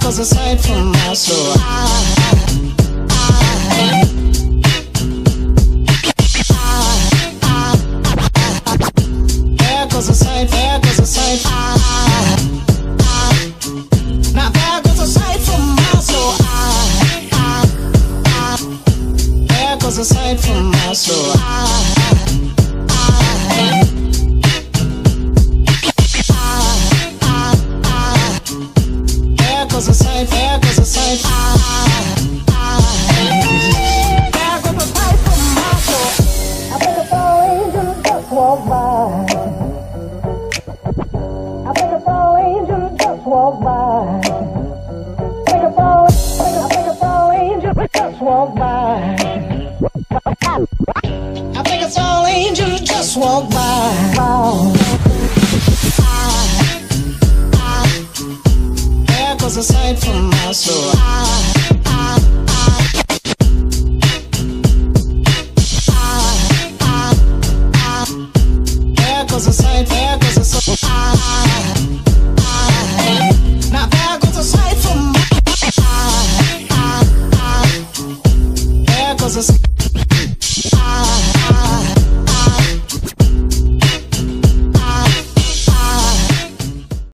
goes a sight from my soul. There goes a sight, there goes a sight. Now there goes a sight from my soul. There goes a sight from my soul. There goes a sight, there goes a sight. There goes a sight from my soul. I think a fall angel just walked by. I think a fall angel just walked by. I think a fall angel just walked by. I think a fall angel just walked by. There goes a sight from my soul.